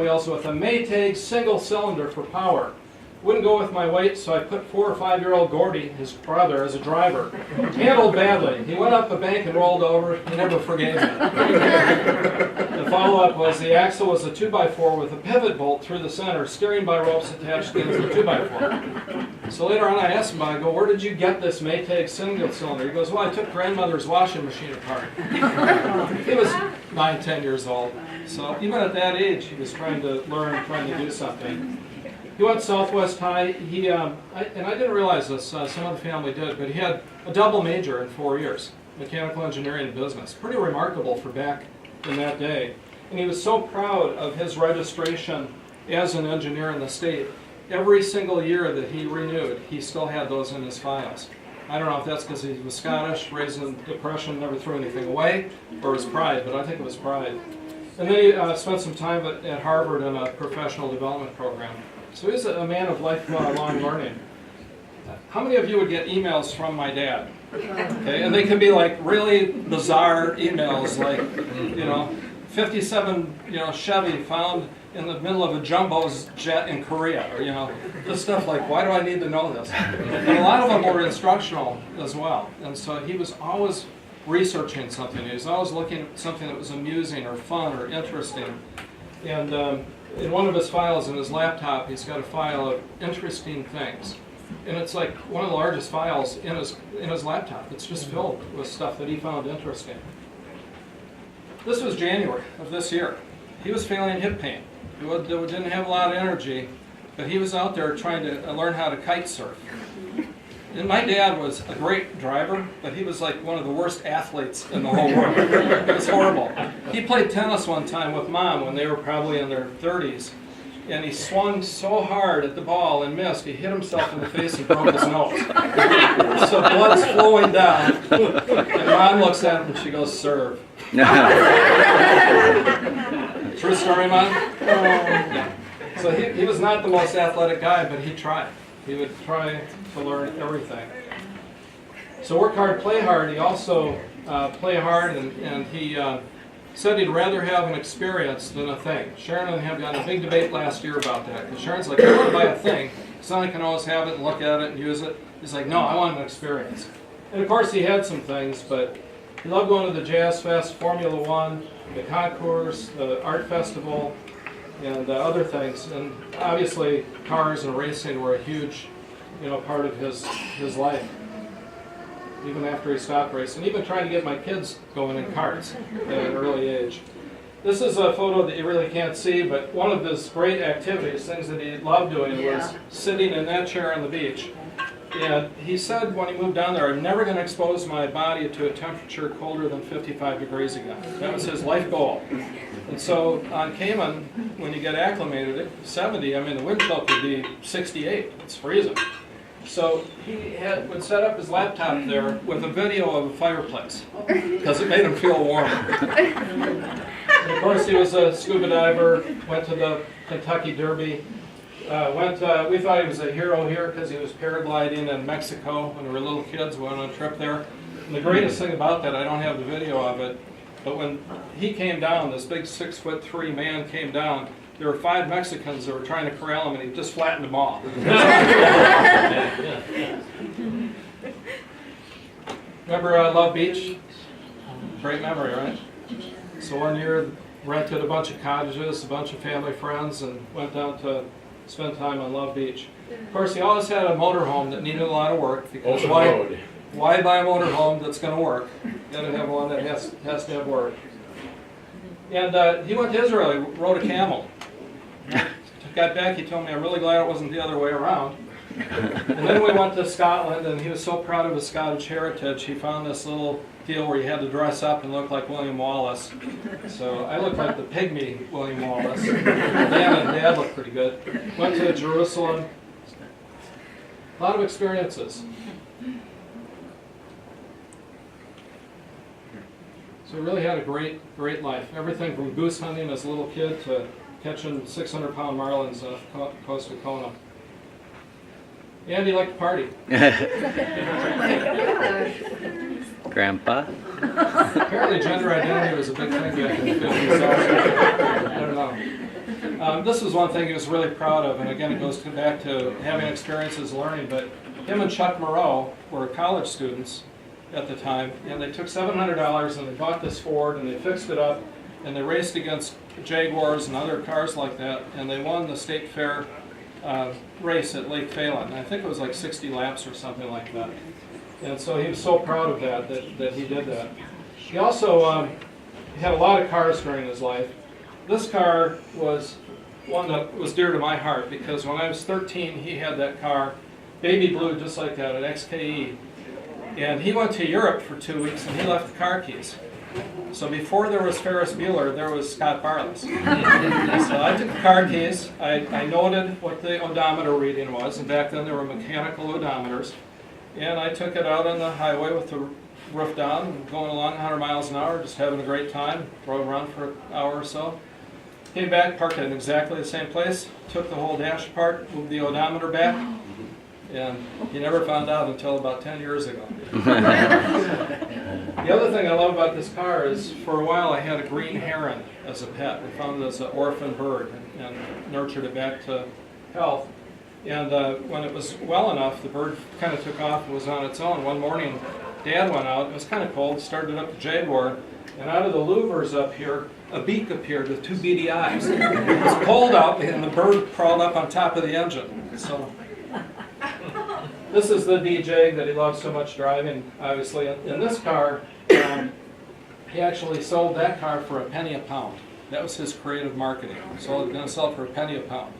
wheels with a Maytag single cylinder for power. Wouldn't go with my weight, so I put 4 or 5-year-old Gordy, his brother, as a driver. Handled badly. He went up the bank and rolled over. He never forgave me. The follow-up was the axle was a 2x4 with a pivot bolt through the center, steering by ropes attached against the 2x4. So later on I asked him, I go, where did you get this Maytag single cylinder? He goes, well, I took grandmother's washing machine apart. He was 9, 10 years old. So even at that age, he was trying to learn, trying to do something. He went Southwest High. And I didn't realize this, some of the family did, but he had a double major in 4 years, mechanical engineering and business. Pretty remarkable for back in that day. And he was so proud of his registration as an engineer in the state. Every single year that he renewed, he still had those in his files. I don't know if that's because he was Scottish, raised in depression, never threw anything away, or his pride, but I think it was pride. And then he spent some time at Harvard in a professional development program. So he's a man of lifelong learning. How many of you would get emails from my dad? Okay, and they can be like really bizarre emails, like 57 Chevy found in the middle of a jumbo jet in Korea, or this stuff like, why do I need to know this? And a lot of them were instructional as well. And so he was always researching something. He was always looking at something that was amusing or fun or interesting. And in one of his files in his laptop, he's got a file of interesting things. And it's like one of the largest files in his laptop. It's just filled with stuff that he found interesting. This was January of this year. He was feeling hip pain. He didn't have a lot of energy, but he was out there trying to learn how to kite surf. And my dad was a great driver, but he was like one of the worst athletes in the whole world. It was horrible. He played tennis one time with Mom when they were probably in their 30s, and he swung so hard at the ball and missed, he hit himself in the face and broke his nose. So blood's flowing down, and Mom looks at him and she goes, serve. True story, Mom? Yeah. So he was not the most athletic guy, but he tried. He would try to learn everything. So work hard, play hard. He also played hard, and he said he'd rather have an experience than a thing. Sharon and him got in a big debate last year about that. Because Sharon's like, I want to buy a thing. Son can always have it and look at it and use it. He's like, no, I want an experience. And of course he had some things, but he loved going to the Jazz Fest, Formula One, the concours, the art festival, and other things. And obviously cars and racing were a huge part of his life, even after he stopped racing. Even trying to get my kids going in karts at an early age. This is a photo that you really can't see, but one of his great activities, things that he loved doing, was sitting in that chair on the beach. And he said when he moved down there, I'm never going to expose my body to a temperature colder than 55 degrees again. That was his life goal. And so on Cayman, when you get acclimated at 70, I mean the wind chill could be 68. It's freezing. So he would set up his laptop there with a video of a fireplace because it made him feel warm. And of course he was a scuba diver, went to the Kentucky Derby. We thought he was a hero here because he was paragliding in Mexico when we were little kids. We went on a trip there. And the greatest thing about that, I don't have the video of it, but when he came down, this big 6'3" man came down, there were 5 Mexicans that were trying to corral him, and he just flattened them all. Remember Love Beach? Great memory, right? So one year, rented a bunch of cottages, a bunch of family friends, and went down to spend time on Love Beach. Of course, he always had a motorhome that needed a lot of work, because why buy a motorhome that's going to work? You got to have one that has to have work. And he went to Israel. He rode a camel. Got back, he told me, I'm really glad it wasn't the other way around. And then we went to Scotland, and he was so proud of his Scottish heritage, he found this little deal where you had to dress up and look like William Wallace. So I looked like the pygmy William Wallace. Dan and Dad looked pretty good. Went to Jerusalem. A lot of experiences. So he really had a great life. Everything from goose hunting as a little kid to catching 600-pound marlins off the coast of Kona. And he liked to party. Grandpa? Apparently gender identity was a big thing back in the 50s. I don't know. This was one thing he was really proud of, and again, it goes back to having experiences learning, but him and Chuck Moreau were college students at the time, and they took $700 and they bought this Ford and they fixed it up, and they raced against Jaguars and other cars like that, and they won the state fair race at Lake Phelan. I think it was like 60 laps or something like that. And so he was so proud of that he did that. He also had a lot of cars during his life. This car was one that was dear to my heart because when I was 13, he had that car, baby blue just like that, an XKE. And he went to Europe for 2 weeks and he left the car keys. So before there was Ferris Bueller, there was Scott Barlass. So I took the car keys, I noted what the odometer reading was, and back then there were mechanical odometers. And I took it out on the highway with the roof down, going along 100 miles an hour, just having a great time, drove around for an hour or so. Came back, parked it in exactly the same place, took the whole dash apart, moved the odometer back, and he never found out until about 10 years ago. The other thing I love about this car is for a while I had a green heron as a pet. We found it as an orphan bird and nurtured it back to health. And when it was well enough, the bird kind of took off and was on its own. One morning, Dad went out, it was kind of cold, started up the Jaguar, and out of the louvers up here, a beak appeared with two beady eyes. It was cold out, and the bird crawled up on top of the engine. So, this is the DJ that he loves so much driving, obviously. In this car, he actually sold that car for a penny a pound. That was his creative marketing. So he's going to sell it for a penny a pound.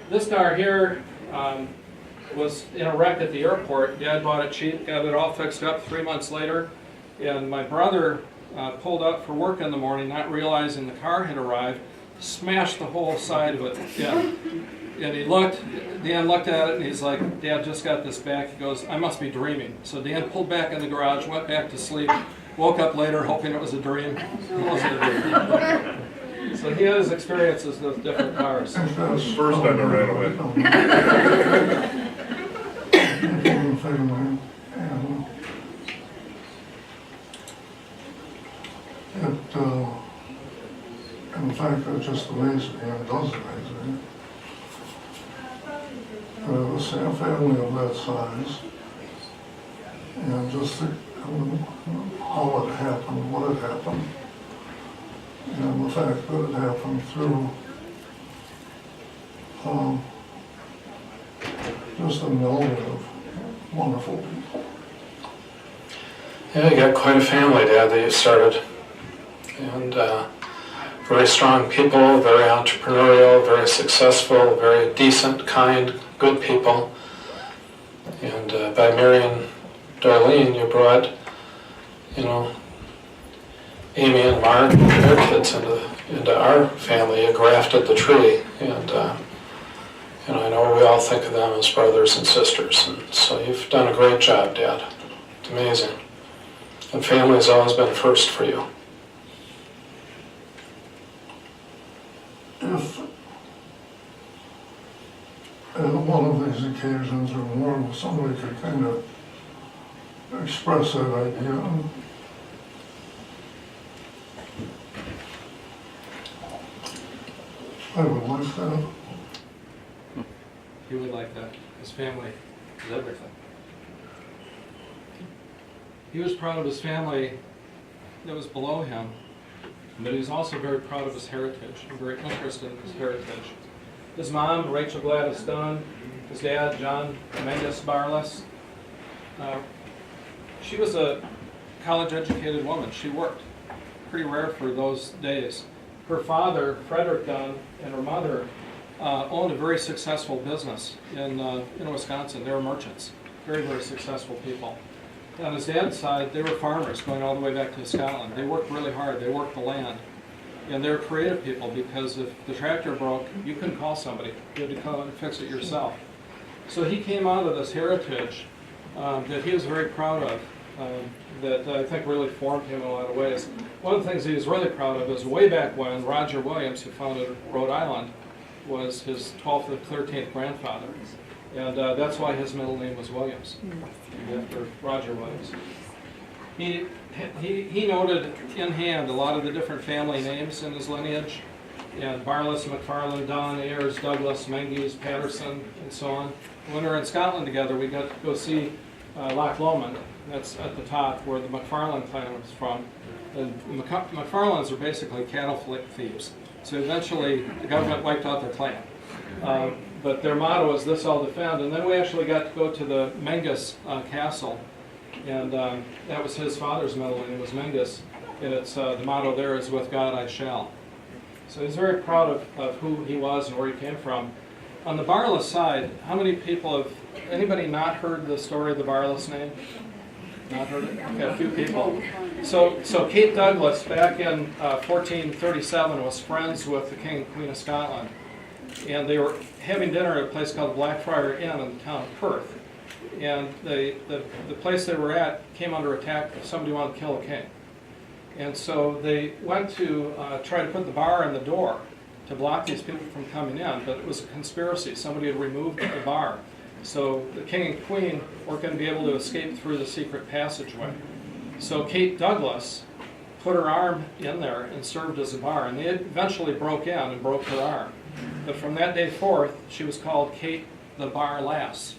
This car here was in a wreck at the airport. Dad bought it cheap, got it all fixed up 3 months later. And my brother pulled out for work in the morning, not realizing the car had arrived, smashed the whole side of it. Yeah. And he looked, Dan looked at it and he's like, Dad, just got this back. He goes, I must be dreaming. So Dan pulled back in the garage, went back to sleep, woke up later hoping it was a dream. It wasn't a dream. So he has experiences with different cars. First time I ran away. In fact, it just amazes me, and it does amaze me. To see a family of that size, and just how it happened, what had happened, and the fact that it happened through just a million of wonderful people. Yeah, you got quite a family, Dad, that you started. And very strong people, very entrepreneurial, very successful, very decent, kind, good people. And by marrying Darlene, you brought, Amy and Mark and their kids into our family. You grafted the tree. And, I know we all think of them as brothers and sisters. And so you've done a great job, Dad. It's amazing. And family's always been first for you. If on one of these occasions or more, somebody could kind of express that idea, I would like that. He would like that. His family is everything. He was proud of his family that was below him, but he was also very proud of his heritage and very interested in his heritage. His mom, Rachel Gladys Dunn, his dad, John Mendes Barlass, she was a college-educated woman. She worked. Pretty rare for those days. Her father, Frederick Dunn, and her mother owned a very successful business in Wisconsin. They were merchants. Very, very successful people. On his dad's side, they were farmers going all the way back to Scotland. They worked really hard. They worked the land. And they were creative people because if the tractor broke, you couldn't call somebody. You had to come and fix it yourself. So he came out of this heritage that he was very proud of, that I think really formed him in a lot of ways. One of the things he was really proud of is way back when Roger Williams, who founded Rhode Island, was his 12th or 13th grandfather. And that's why his middle name was Williams, after Roger Williams. He noted in hand a lot of the different family names in his lineage, and Barlass, McFarland, Don, Ayers, Douglas, Mengies, Patterson, and so on. When we were in Scotland together, we got to go see Loch Lomond. That's at the top where the McFarland clan was from. And McFarlands are basically cattle thieves. So eventually the government wiped out their clan. But their motto is "This I'll defend." And then we actually got to go to the Mengus castle. And that was his father's middle name, was Mengus. And it's the motto there is "With God I shall." So he's very proud of who he was and where he came from. On the Barlass side, how many people have, anybody not heard the story of the Barlass name? Not heard it? Okay, a few people. So Kate Douglas, back in 1437, was friends with the King and Queen of Scotland. And they were having dinner at a place called the Blackfriar Inn in the town of Perth. And the place they were at came under attack if somebody wanted to kill the king. And so they went to try to put the bar in the door to block these people from coming in, but it was a conspiracy. Somebody had removed the bar. So the king and queen weren't going to be able to escape through the secret passageway. So Kate Douglas put her arm in there and served as a bar, and they eventually broke in and broke her arm. But from that day forth, she was called Kate the Barlass.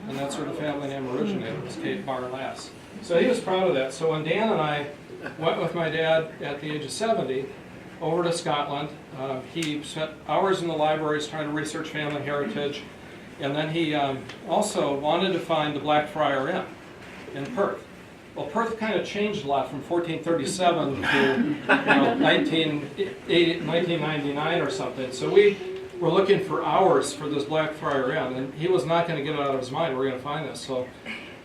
And that's where the family name originated, was Kate Barlass. So he was proud of that. So when Dan and I went with my dad at the age of 70 over to Scotland, he spent hours in the libraries trying to research family heritage. And then he also wanted to find the Blackfriar Inn in Perth. Well, Perth kind of changed a lot from 1437 to 1999 or something. So we were looking for hours for this Blackfriar Inn, and he was not going to get it out of his mind. We're going to find this. So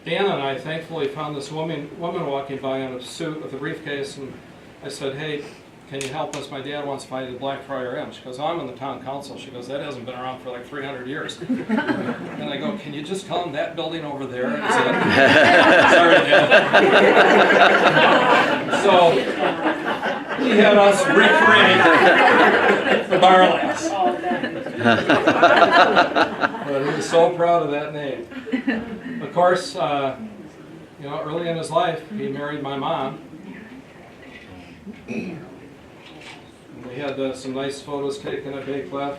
Dan and I thankfully found this woman walking by in a suit with a briefcase, and I said, "Hey, can you help us? My dad wants to find the Blackfriar Inn." She goes, "I'm in the town council." She goes, "That hasn't been around for like 300 years. And I go, "Can you just tell him that building over there is it?" Sorry, Dad. So he had us recreate the Barlass. But he was so proud of that name. Of course, early in his life, he married my mom. We had some nice photos taken at Bay Clef.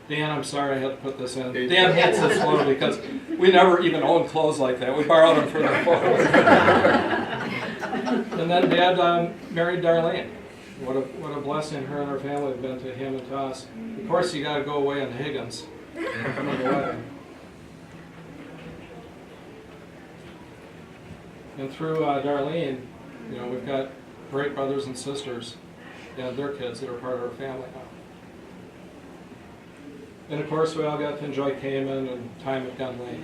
Dan, I'm sorry I had to put this in. Dan hates this photo because we never even owned clothes like that. We borrowed them for the photos. And then Dad married Darlene. What a blessing her and her family have been to him and to us. Of course, you got to go away in Higgins. And through Darlene, we've got great brothers and sisters and their kids that are part of our family now. And of course, we all got to enjoy Cayman and time at Gun Lake.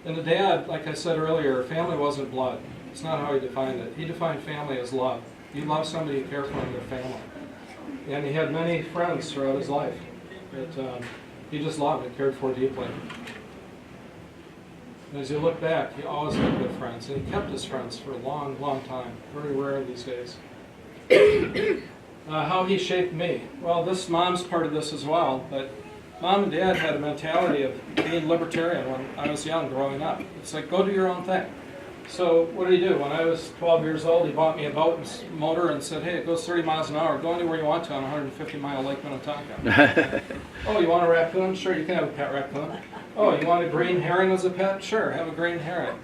And the dad, like I said earlier, family wasn't blood. It's not how he defined it. He defined family as love. You love somebody, you care for them, their family. And he had many friends throughout his life that he just loved and cared for deeply. And as you look back, he always had good friends, and he kept his friends for a long, long time. Very rare these days. How he shaped me. Well, Mom's part of this as well, but Mom and Dad had a mentality of being libertarian when I was young, growing up. It's like, go do your own thing. So what did he do? When I was 12 years old, he bought me a boat and motor and said, "Hey, it goes 30 miles an hour. Go anywhere you want to on 150-mile Lake Minnetonka." "Oh, you want a raccoon? Sure, you can have a pet raccoon." "Oh, you want a green herring as a pet? Sure, have a green herring."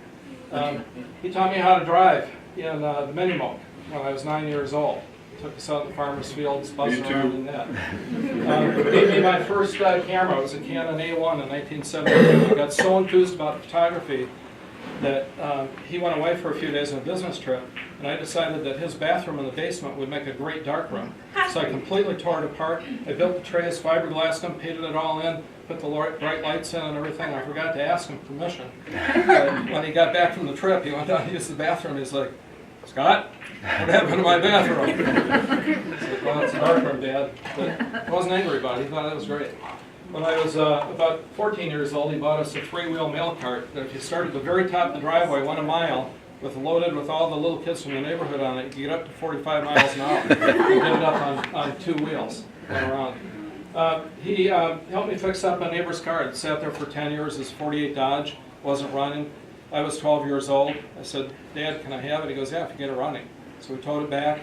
He taught me how to drive in the Minimoke when I was 9 years old. Took us out in the farmer's fields, buzzing around in that. Gave me my first camera. It was a Canon A1 in 1972. I got so enthused about photography that he went away for a few days on a business trip, and I decided that his bathroom in the basement would make a great darkroom. So I completely tore it apart. I built the trays, fiberglassed them, painted it all in, put the bright lights in and everything. I forgot to ask him permission. But when he got back from the trip, he went down to use the bathroom. He's like, "Scott, what happened to my bathroom?" I said, "Well, it's a darkroom, Dad." But I wasn't angry about it. He thought that was great. When I was about 14 years old, he bought us a 3-wheel mail cart that if you started at the very top of the driveway, went a mile, loaded with all the little kids from the neighborhood on it, you get up to 45 miles an hour. He did it up on 2 wheels, went around. He helped me fix up a neighbor's car. It sat there for 10 years. His 48 Dodge wasn't running. I was 12 years old. I said, "Dad, can I have it?" He goes, "Yeah, if you get it running." So we towed it back,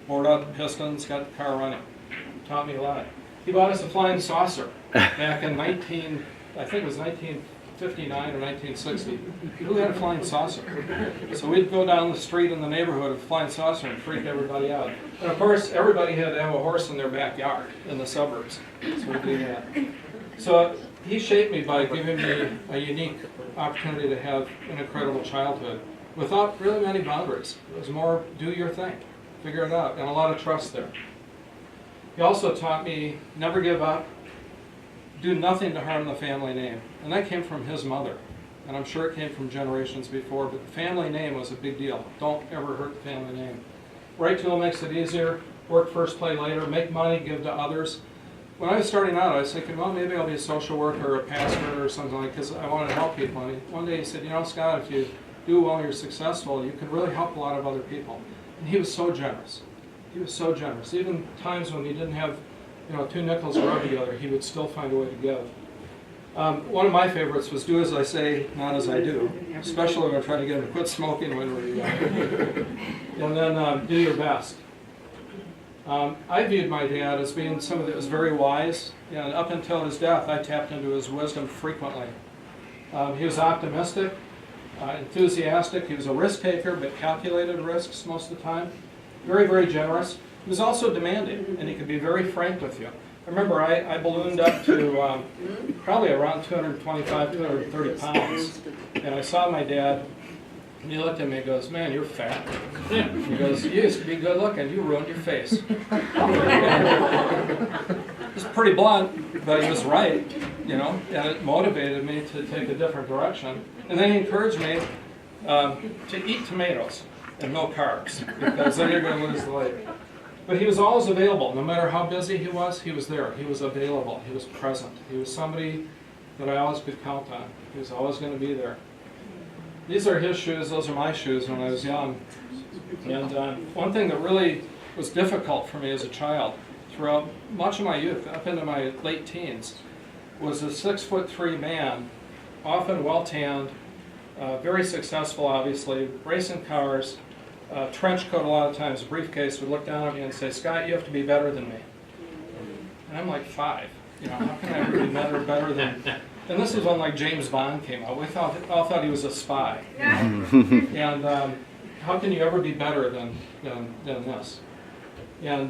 bored out the pistons, got the car running. Taught me a lot. He bought us a flying saucer back in I think it was 1959 or 1960. Who had a flying saucer? So we'd go down the street in the neighborhood with a flying saucer and freak everybody out. And of course, everybody had to have a horse in their backyard in the suburbs. So we'd do that. So he shaped me by giving me a unique opportunity to have an incredible childhood without really many boundaries. It was more do your thing, figure it out, and a lot of trust there. He also taught me never give up, do nothing to harm the family name. And that came from his mother. And I'm sure it came from generations before, but the family name was a big deal. Don't ever hurt the family name. Right tool makes it easier, work first, play later, make money, give to others. When I was starting out, I was thinking, well, maybe I'll be a social worker or a pastor or something like that, because I wanted to help people. And one day he said, you know, Scott, if you do well, you're successful, you can really help a lot of other people. And he was so generous. He was so generous. Even times when he didn't have, 2 nickels to rub together, he would still find a way to give. One of my favorites was do as I say, not as I do, especially when I try to get him to quit smoking when we're young. And then do your best. I viewed my dad as being somebody that was very wise, and up until his death, I tapped into his wisdom frequently. He was optimistic, enthusiastic. He was a risk taker, but calculated risks most of the time. Very, very generous. He was also demanding, and he could be very frank with you. I remember I ballooned up to probably around 225, 230 pounds, and I saw my dad, and he looked at me and goes, man, you're fat. He goes, you used to be good looking, you ruined your face. It was pretty blunt, but he was right, and it motivated me to take a different direction. And then he encouraged me to eat tomatoes and no carbs, because then you're going to lose the weight. But he was always available. No matter how busy he was there. He was available. He was present. He was somebody that I always could count on. He was always going to be there. These are his shoes. Those are my shoes when I was young. And one thing that really was difficult for me as a child throughout much of my youth, up into my late teens, was a 6'3" man, often well-tanned, very successful, obviously, racing cars, trench coat a lot of times, a briefcase, would look down at me and say, Scott, you have to be better than me. And I'm like 5. How can I ever be better than... And this was when like James Bond came out. We all thought he was a spy. And how can you ever be better than this? And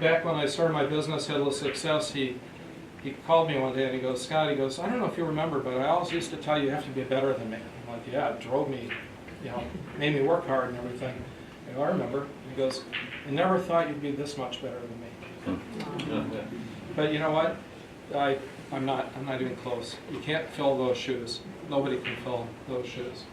back when I started my business, had a little success, he called me one day and he goes, Scott, I don't know if you remember, but I always used to tell you have to be better than me. I'm like, yeah, it drove me, made me work hard and everything. I go, I remember. He goes, I never thought you'd be this much better than me. But you know what? I'm not even close. You can't fill those shoes. Nobody can fill those shoes.